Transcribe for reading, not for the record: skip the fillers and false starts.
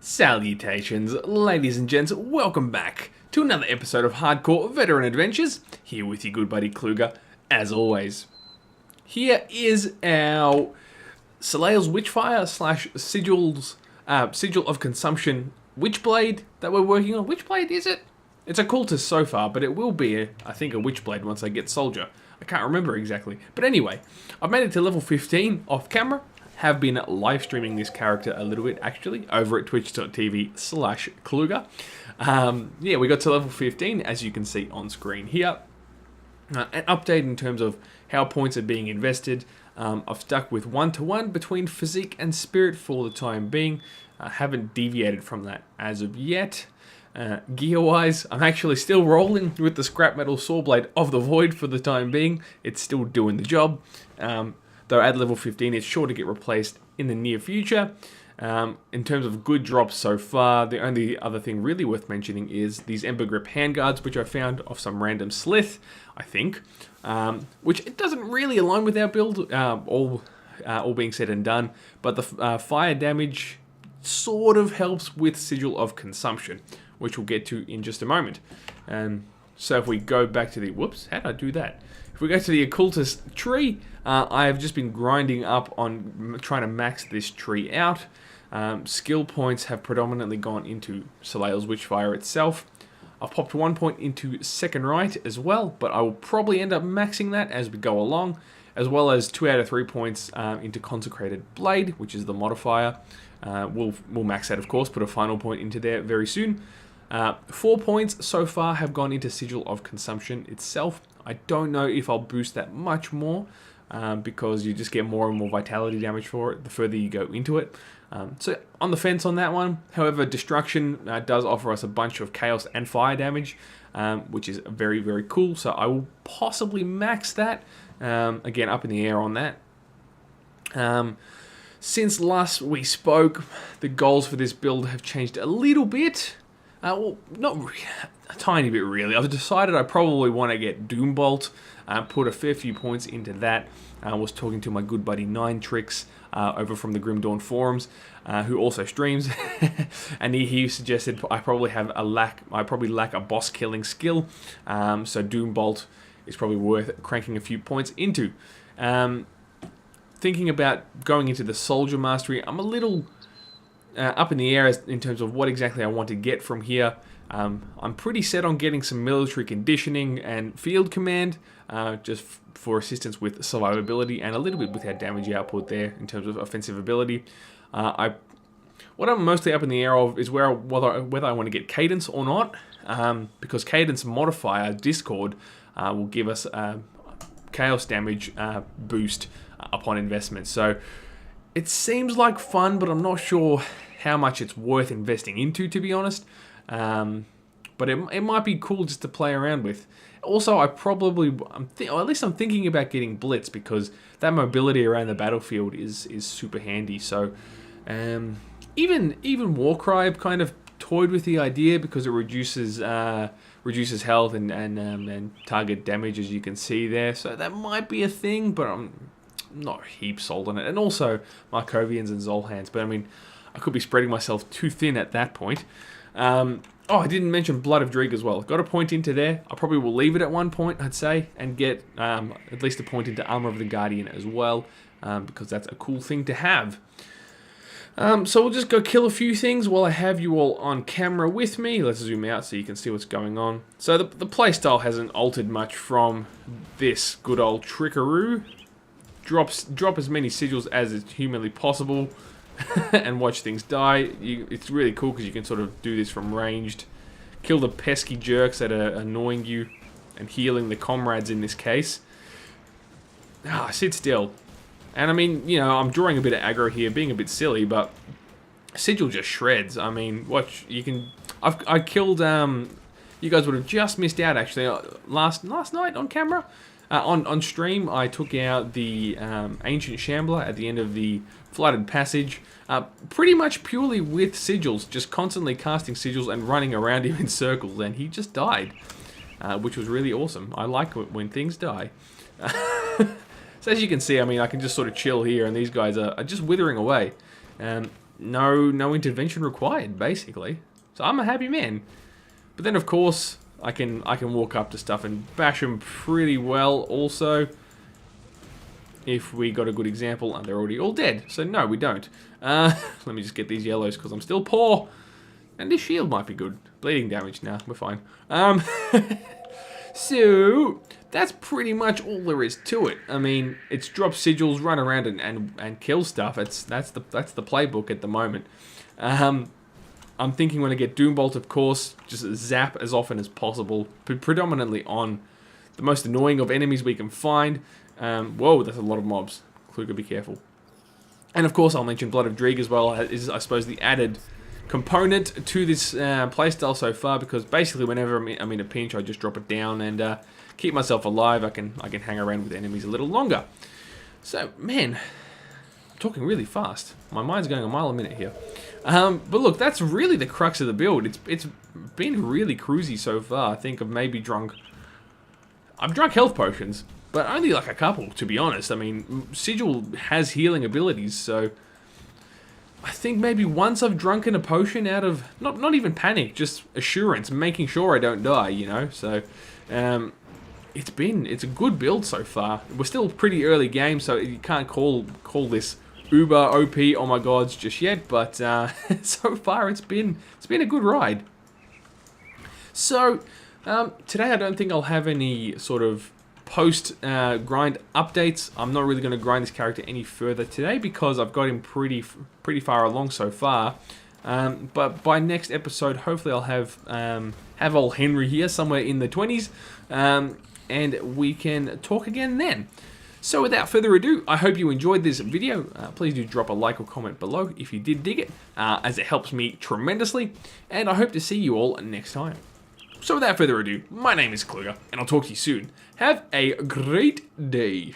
Salutations, ladies and gents, welcome back to another episode of Hardcore Veteran Adventures, here with your good buddy Kluger, as always. Here is our Salale's Witchfire slash Sigil of Consumption Witchblade that we're working on. Witchblade, is it? It's a cultist so far, but it will be, I think, a Witchblade once I get Soldier. I can't remember exactly. But anyway, I've made it to level 15 off camera. Have been live streaming this character a little bit actually over at twitch.tv/Kluger. Yeah, we got to level 15 as you can see on screen here. An update in terms of how points are being invested. I've stuck with 1-to-1 between physique and spirit for the time being. I haven't deviated from that as of yet. Gear-wise, I'm actually still rolling with the scrap metal saw blade of the void for the time being. It's still doing the job. Though at level 15, it's sure to get replaced in the near future. In terms of good drops so far, the only other thing really worth mentioning is these Ember Grip handguards, which I found off some random slith, I think, which it doesn't really align with our build, all being said and done, but the fire damage sort of helps with Sigil of Consumption, which we'll get to in just a moment. So if we go back to the... Whoops, how did I do that? If we go to the occultist tree, I have just been grinding up on trying to max this tree out. Skill points have predominantly gone into Salale's Witchfire itself. I've popped 1 point into Second Right as well, but I will probably end up maxing that as we go along, as well as 2 out of 3 points into Consecrated Blade, which is the modifier. We'll max that, of course, put a final point into there very soon. 4 points so far have gone into Sigil of Consumption itself. I don't know if I'll boost that much more because you just get more and more vitality damage for it the further you go into it. So on the fence on that one. However, Destruction does offer us a bunch of chaos and fire damage, which is very, very cool. So I will possibly max that. Again, up in the air on that. Since last we spoke, the goals for this build have changed a little bit. Well, not really, a tiny bit really. I've decided I probably want to get Doombolt, put a fair few points into that. I was talking to my good buddy Nine Tricks over from the Grim Dawn forums, who also streams, and he suggested I probably lack a boss killing skill, so Doombolt is probably worth cranking a few points into. Thinking about going into the Soldier Mastery, I'm a little up in the air in terms of what exactly I want to get from here. I'm pretty set on getting some military conditioning and field command, just for assistance with survivability and a little bit with our damage output there in terms of offensive ability. What I'm mostly up in the air of is whether I want to get Cadence or not, because Cadence modifier Discord will give us a chaos damage boost upon investment. So it seems like fun, but I'm not sure how much it's worth investing into, to be honest. But it might be cool just to play around with. Also, or at least I'm thinking about getting Blitz, because that mobility around the battlefield is super handy. So even Warcry kind of toyed with the idea because it reduces health and target damage, as you can see there. So that might be a thing, but I'm not heaps sold on it. And also Markovians and Zolhans, but I mean, I could be spreading myself too thin at that point. Oh, I didn't mention Blood of Dreeg as well. Got a point into there. I probably will leave it at 1 point, I'd say, and get at least a point into Armor of the Guardian as well, because that's a cool thing to have. So we'll just go kill a few things while I have you all on camera with me. Let's zoom out so you can see what's going on. So the playstyle hasn't altered much from this good old trickaroo. Drop as many sigils as is humanly possible and watch things die. It's really cool because you can sort of do this from ranged. Kill the pesky jerks that are annoying you and healing the comrades in this case. Sit still. And I mean, you know, I'm drawing a bit of aggro here, being a bit silly, but Sigil just shreds. I mean, watch, you can... I killed... you guys would have just missed out, actually, last night on camera. On stream, I took out the Ancient Shambler at the end of the Flooded Passage, pretty much purely with sigils, just constantly casting sigils and running around him in circles, and he just died, which was really awesome. I like when things die. So as you can see, I mean, I can just sort of chill here, and these guys are just withering away. no intervention required, basically. So I'm a happy man. But then, of course, I can walk up to stuff and bash them pretty well also. If we got a good example, and they're already all dead. So no, we don't. Let me just get these yellows because I'm still poor. And this shield might be good. Bleeding damage, nah, we're fine. So that's pretty much all there is to it. I mean, it's drop sigils, run around and kill stuff. That's the playbook at the moment. I'm thinking when I get Doombolt, of course, just zap as often as possible, predominantly on the most annoying of enemies we can find. Whoa, that's a lot of mobs. Kluger, be careful. And of course, I'll mention Blood of Dreeg as well, is I suppose the added component to this playstyle so far, because basically whenever I'm in a pinch, I just drop it down and keep myself alive. I can hang around with enemies a little longer. So, man, I'm talking really fast. My mind's going a mile a minute here. But look, that's really the crux of the build. It's been really cruisy so far. I think I've maybe drunk health potions, but only like a couple, to be honest. I mean, Sigil has healing abilities, so I think maybe once I've drunken a potion out of, not even panic, just assurance, making sure I don't die, you know? So, it's a good build so far. We're still pretty early game, so you can't call this uber OP, oh my gods, just yet, but so far it's been a good ride. So, today I don't think I'll have any sort of post-grind updates. I'm not really going to grind this character any further today because I've got him pretty far along so far. But by next episode, hopefully I'll have old Henry here somewhere in the 20s, and we can talk again then. So without further ado, I hope you enjoyed this video. Please do drop a like or comment below if you did dig it, as it helps me tremendously, and I hope to see you all next time. So without further ado, my name is Kluger, and I'll talk to you soon. Have a great day.